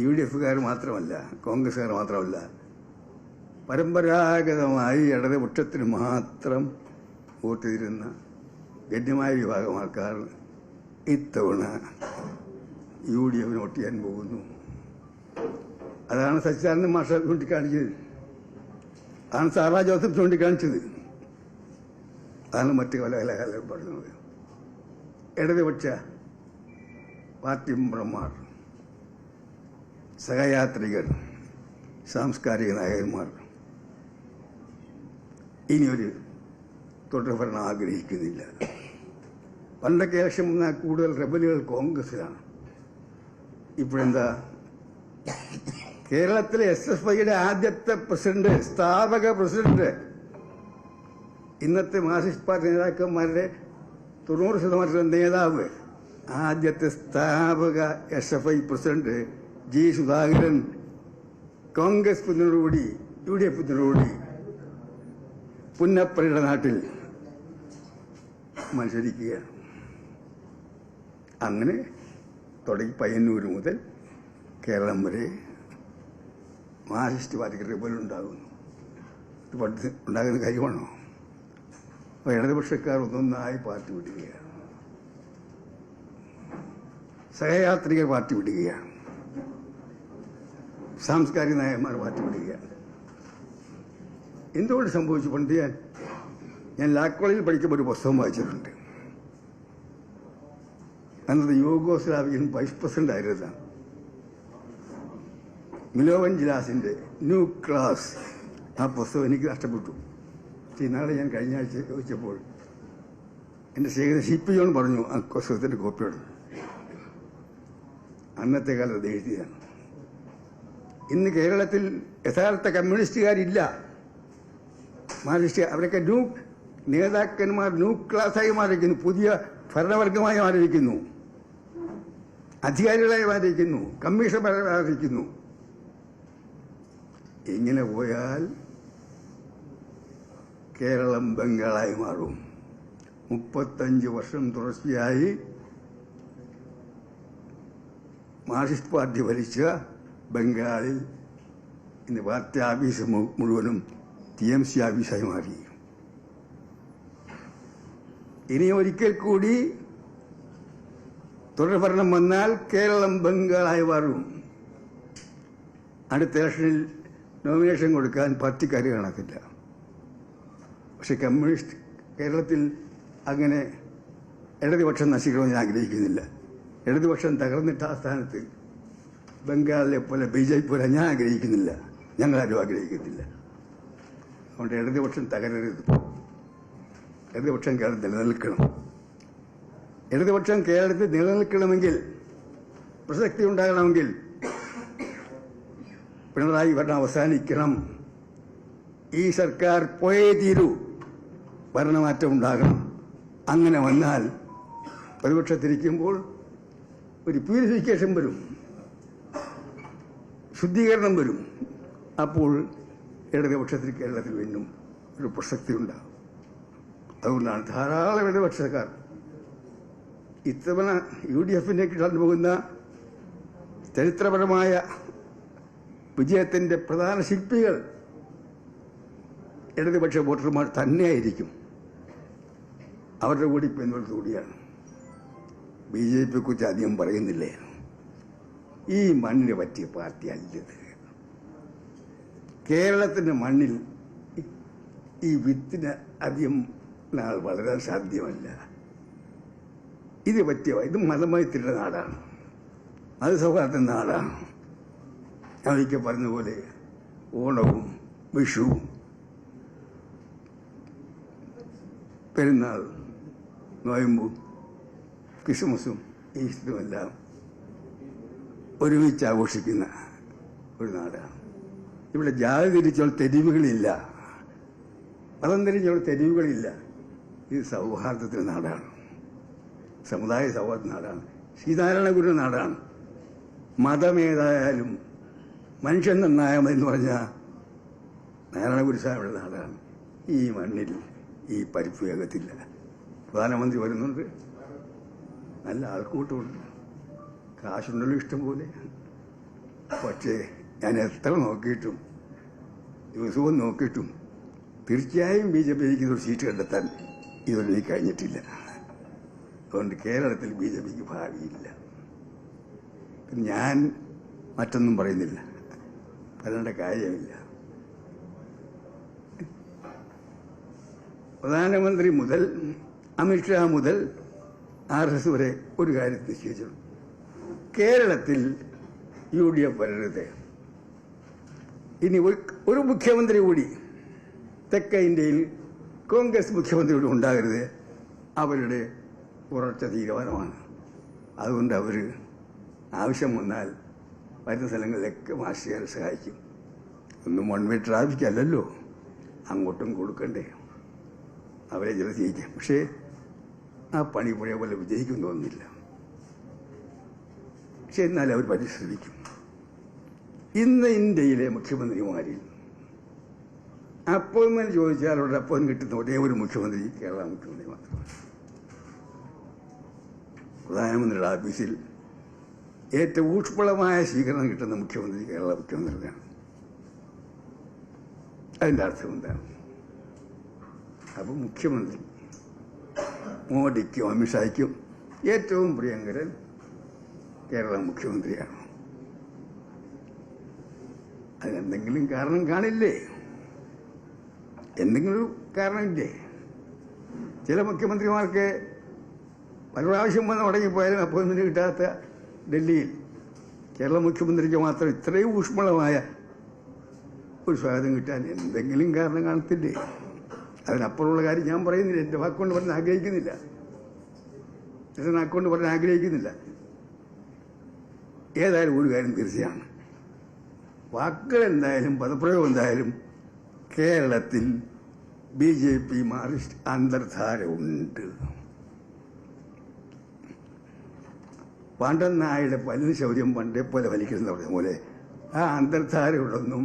UDF-കാർ മാത്രമല്ല, കോൺഗ്രസ്സുകാർ മാത്രമല്ല, പരമ്പരാഗതമായി ഇടതുപക്ഷത്തിന് മാത്രം വോട്ട് ചെയ്തിരുന്ന ഗണ്യമായ വിഭാഗം ആൾക്കാർ ഇത്തവണ UDF-ന് വോട്ട് ചെയ്യാൻ പോകുന്നു. അതാണ് സച്ചിദാനന്ദ മാഷ് ചൂണ്ടിക്കാണിച്ചത്, അതാണ് സാറാ ജോസഫ് ചൂണ്ടിക്കാണിച്ചത്, അതാണ് മറ്റു പല കലാകാലം പറയുന്നത്. ഇടതുപക്ഷ പാർട്ടി മെമ്പർമാർ, സഹയാത്രികർ, സാംസ്കാരിക നായകന്മാർ ഇനിയൊരു തുടർഭരണം ആഗ്രഹിക്കുന്നില്ല. പണ്ടൊക്കെ ഇലക്ഷൻ വന്നാൽ കൂടുതൽ റെബലുകൾ കോൺഗ്രസിലാണ്. ഇപ്പോഴെന്താ, കേരളത്തിലെ SFIയുടെ ആദ്യത്തെ പ്രസിഡന്റ്, സ്ഥാപക പ്രസിഡന്റ്, ഇന്നത്തെ മാർക്സിസ്റ്റ് പാർട്ടി നേതാക്കന്മാരുടെ 90% നേതാവ്, ആദ്യത്തെ സ്ഥാപക SFI president G. Sudhakaran Congress പിന്തുണയോടുകൂടി UDF പിന്തുണയോടുകൂടി പുന്നപ്പറയുടെ നാട്ടിൽ മത്സരിക്കുകയാണ്. അങ്ങനെ തുടങ്ങി പയ്യന്നൂർ മുതൽ കേരളം വരെ മാർക്സിസ്റ്റ് പാർട്ടിക്ക് റിബലുണ്ടാകുന്നു. ഇത് ഉണ്ടാകുന്ന കാര്യമാണോ? അപ്പോൾ ഇടതുപക്ഷക്കാർ ഒന്നൊന്നായി പാർട്ടി വിടുകയാണ്, സഹയാത്രികർ പാർട്ടി വിടുകയാണ്, സാംസ്കാരിക നായകന്മാർ പാർട്ടി വിടുകയാണ്. എന്തുകൊണ്ട് സംഭവിച്ചു? പണ്ട് ഞാൻ ലാ കോളേജിൽ പഠിക്കുമ്പോൾ ഒരു പുസ്തകം വായിച്ചിട്ടുണ്ട്. അന്നത് യൂഗോസ്ലാവിയൻ വൈസ് പ്രസിഡന്റ് ആയിരുന്ന മിലോവൻ ജിലാസിന്റെ ന്യൂ ക്ലാസ്. ആ പുസ്തകം എനിക്ക് നഷ്ടപ്പെട്ടു. ഇന്നാളെ ഞാൻ കഴിഞ്ഞ ആഴ്ച ചോദിച്ചപ്പോൾ എൻ്റെ ശേഖരൻ CP ജോൺ പറഞ്ഞു ആ പുസ്തകത്തിന്റെ കോപ്പിയോട്. അന്നത്തെ കാലത്ത് എഴുതിയതാണ്. ഇന്ന് കേരളത്തിൽ യഥാർത്ഥ കമ്മ്യൂണിസ്റ്റുകാരില്ല. മാർക്സിസ്റ്റ് അവരൊക്കെ നേതാക്കന്മാർ ന്യൂ ക്ലാസ്സായി മാറിയിരിക്കുന്നു, പുതിയ ഭരണവർഗമായി മാറിയിരിക്കുന്നു, അധികാരികളായി മാറിയിരിക്കുന്നു, കമ്മീഷണർമാരായി മാറിയിരിക്കുന്നു. ഇങ്ങനെ പോയാൽ കേരളം ബംഗാളായി മാറും. 35 വർഷം തുടർച്ചയായി മാർക്സിസ്റ്റ് പാർട്ടി ഭരിച്ച ബംഗാളിൽ ഇന്ന് പാർട്ടി ഓഫീസ് മുഴുവനും TMC ഓഫീസായി മാറി. ഇനി ഒരിക്കൽ കൂടി തുടർഭരണം വന്നാൽ കേരളം ബംഗാളായി മാറും. അടുത്ത ഇലക്ഷനിൽ നോമിനേഷൻ കൊടുക്കാൻ പാർട്ടിക്കാർ കണക്കില്ല. പക്ഷെ കമ്മ്യൂണിസ്റ്റ് കേരളത്തിൽ അങ്ങനെ ഇടതുപക്ഷം നശിക്കണമെന്ന് ഞാൻ ആഗ്രഹിക്കുന്നില്ല. ഇടതുപക്ഷം തകർന്നിട്ട് ആ സ്ഥാനത്ത് ബംഗാളിലെ പോലെ BJP പോലെ ഞാൻ ആഗ്രഹിക്കുന്നില്ല, ഞങ്ങളാരും ആഗ്രഹിക്കുന്നില്ല. അതുകൊണ്ട് ഇടതുപക്ഷം തകരരുത്. ഇടതുപക്ഷം കേരളത്തിൽ നിലനിൽക്കണം. ഇടതുപക്ഷം കേരളത്തിൽ നിലനിൽക്കണമെങ്കിൽ, പ്രസക്തി ഉണ്ടാകണമെങ്കിൽ പിണറായി ഭരണം അവസാനിക്കണം. ഈ സർക്കാർ പോയേ തീരൂ. ഭരണമാറ്റം ഉണ്ടാകണം. അങ്ങനെ വന്നാൽ പ്രതിപക്ഷത്തിരിക്കുമ്പോൾ ഒരു പ്യൂരിഫിക്കേഷൻ വരും, ശുദ്ധീകരണം വരും. അപ്പോൾ ഇടതുപക്ഷത്തിന് കേരളത്തിൽ വീണ്ടും ഒരു പ്രസക്തി ഉണ്ടാകും. അതുകൊണ്ടാണ് ധാരാളം ഇടതുപക്ഷക്കാർ ഇത്തവണ UDF-നെ കിട്ടാൻ പോകുന്ന ചരിത്രപരമായ വിജയത്തിന്റെ പ്രധാന ശില്പികൾ ഇടതുപക്ഷ വോട്ടർമാർ തന്നെയായിരിക്കും. അവരുടെ കൂടി പിന്തുണയോടുകൂടിയാണ്. BJP-യെക്കുറിച്ച് അധികം പറയുന്നില്ലേ. ഈ മണ്ണിന് പറ്റിയ പാർട്ടി അല്ലത്. കേരളത്തിന്റെ മണ്ണിൽ ഈ വിത്തിന് അധികം നാൾ വളരാൻ സാധ്യമല്ല. ഇത് മതമൈത്രിയുടെ നാടാണ്, അത് സൗഹാർദ്ദ നാടാണ്. അവയ്ക്ക് പറഞ്ഞതുപോലെ ഓണവും വിഷുവും പെരുന്നാൾ, നോയമ്പും, ക്രിസ്മസും, ഈസ്റ്ററുമെല്ലാം ഒരുമിച്ച് ആഘോഷിക്കുന്ന ഒരു നാടാണ്. ഇവിടെ ജാതി തിരിച്ചുള്ള തെരുവുകളില്ല, മതം തിരിച്ചുള്ള തെരുവുകളില്ല. ഇത് സൗഹാർദ്ദത്തിന്റെ നാടാണ്, സമുദായ സൗഹാർദ്ദ നാടാണ്, ശ്രീനാരായണ ഗുരു നാടാണ്. മതമേതായാലും മനുഷ്യൻ നന്നായാമെന്ന് പറഞ്ഞാൽ നാരായണ ഗുരുസ്വാമിയുടെ നാടാണ്. ഈ മണ്ണിൽ ഈ പരിപ്പ് വേഗത്തില്ല. പ്രധാനമന്ത്രി വരുന്നുണ്ട്, നല്ല ആൾക്കൂട്ടമുണ്ട്, കാശുണ്ടല്ലോ ഇഷ്ടം പോലെ. പക്ഷേ ഞാൻ എത്ര നോക്കിയിട്ടും ദിവസവും നോക്കിയിട്ടും തീർച്ചയായും BJPക്ക് ഒരു സീറ്റ് കണ്ടെത്താൻ ഇതുവരെ എനിക്ക് കഴിഞ്ഞിട്ടില്ല. അതുകൊണ്ട് കേരളത്തിൽ BJPക്ക് ഭാവിയില്ല. ഞാൻ മറ്റൊന്നും പറയുന്നില്ല, പറയേണ്ട കാര്യമില്ല. പ്രധാനമന്ത്രി മുതൽ അമിത്ഷാ മുതൽ RS വരെ ഒരു കാര്യം നിശ്ചയിച്ചു: കേരളത്തിൽ UDF വരരുത്. ഇനി ഒരു മുഖ്യമന്ത്രി കൂടി തെക്കേ ഇന്ത്യയിൽ കോൺഗ്രസ് മുഖ്യമന്ത്രി കൂടി ഉണ്ടാകരുത്. അവരുടെ ഉറച്ച തീരുമാനമാണ്. അതുകൊണ്ട് അവർ ആവശ്യം വന്നാൽ വരുന്ന സ്ഥലങ്ങളിലൊക്കെ മാർഷ് സഹായിക്കും. ഒന്നും വൺ വേ ട്രാഫിക് അല്ലല്ലോ, അങ്ങോട്ടും കൊടുക്കണ്ടേ, അവരെ ജലസീകരിക്കാം. പക്ഷേ ആ പണി പുഴ പോലെ വിജയിക്കും തോന്നുന്നില്ല. പക്ഷെ എന്നാൽ അവർ പരിശ്രമിക്കും. ഇന്ന് ഇന്ത്യയിലെ മുഖ്യമന്ത്രിമാരിൽ അപ്പോയിന്റ്മെന്റ് ചോദിച്ചാൽ അവരുടെ അപ്പോയിന്റ് കിട്ടുന്ന ഒരേ ഒരു മുഖ്യമന്ത്രി കേരള മുഖ്യമന്ത്രി മാത്രമാണ്. പ്രധാനമന്ത്രിയുടെ ഓഫീസിൽ ഏറ്റവും ഊഷ്മളമായ സ്വീകരണം കിട്ടുന്ന മുഖ്യമന്ത്രി കേരള മുഖ്യമന്ത്രിയാണ്. അതിൻ്റെ അർത്ഥം എന്താണ്? അപ്പോൾ മുഖ്യമന്ത്രി മോഡിക്കും അമിത്ഷായ്ക്കും ഏറ്റവും പ്രിയങ്കരൻ കേരള മുഖ്യമന്ത്രിയാണ്. അതിനെന്തെങ്കിലും കാരണം കാണില്ലേ? എന്തെങ്കിലും കാരണമില്ലേ? ചില മുഖ്യമന്ത്രിമാർക്ക് പല പ്രാവശ്യം വന്ന് മുടങ്ങിപ്പോയാലും അപ്പോയിന്റ്മെന്റ് കിട്ടാത്ത ഡൽഹിയിൽ കേരള മുഖ്യമന്ത്രിക്ക് മാത്രം ഇത്രയും ഊഷ്മളമായ ഒരു സ്വാഗതം കിട്ടാൻ എന്തെങ്കിലും കാരണം കാണത്തില്ലേ? അതിനപ്പുറമുള്ള കാര്യം ഞാൻ പറയുന്നില്ല, എൻ്റെ വാക്കുകൊണ്ട് പറഞ്ഞ് ആഗ്രഹിക്കുന്നില്ല, എൻ്റെ നാക്കുകൊണ്ട് പറഞ്ഞ് ആഗ്രഹിക്കുന്നില്ല. ഏതായാലും ഒരു കാര്യം തീർച്ചയാണ്, വാക്കുകൾ എന്തായാലും പദപ്രയോഗം എന്തായാലും കേരളത്തിൽ BJP മാർക്സിസ്റ്റ് അന്തർധാര ഉണ്ട്. പാണ്ഡൻ നായയുടെ പല്ലിന് ശൗര്യം പണ്ടേ പോലെ വലിക്കുന്ന പോലെ ആ അന്തർധാരയോടൊന്നും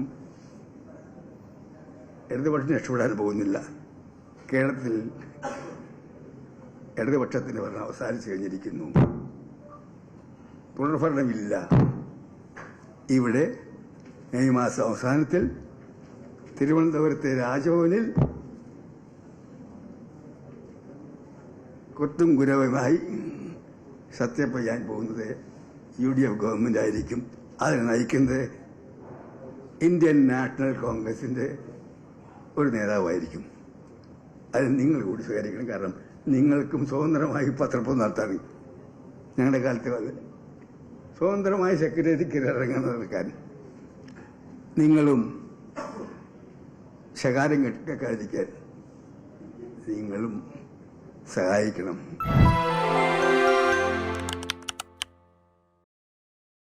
ഇടതുപക്ഷം രക്ഷപ്പെടാൻ പോകുന്നില്ല. കേരളത്തിൽ ഇടതുപക്ഷത്തിന് ഭരണം അവസാനിച്ചു കഴിഞ്ഞിരിക്കുന്നു. തുടർഭരണമില്ല. ഇവിടെ മെയ് മാസം അവസാനത്തിൽ തിരുവനന്തപുരത്തെ രാജ്ഭവനിൽ കൊത്തും കുരവുമായി സത്യപ്രതിജ്ഞ ചെയ്യാൻ പോകുന്നത് UDF ഗവൺമെന്റ് ആയിരിക്കും. അതിനെ നയിക്കുന്നത് ഇന്ത്യൻ നാഷണൽ കോൺഗ്രസിന്റെ ഒരു നേതാവായിരിക്കും. അത് നിങ്ങൾ കൂടി സ്വീകരിക്കണം. കാരണം നിങ്ങൾക്കും സ്വതന്ത്രമായി പത്രപ്രവർത്തനം നടത്താൻ ഞങ്ങളുടെ കാലത്ത് സ്വതന്ത്രമായി സെക്രട്ടേറിയറ്റ് ഇറങ്ങുന്ന നടക്കാൻ നിങ്ങളും ശകാരം കേൾക്കാതിരിക്കാൻ നിങ്ങളും സഹായിക്കണം.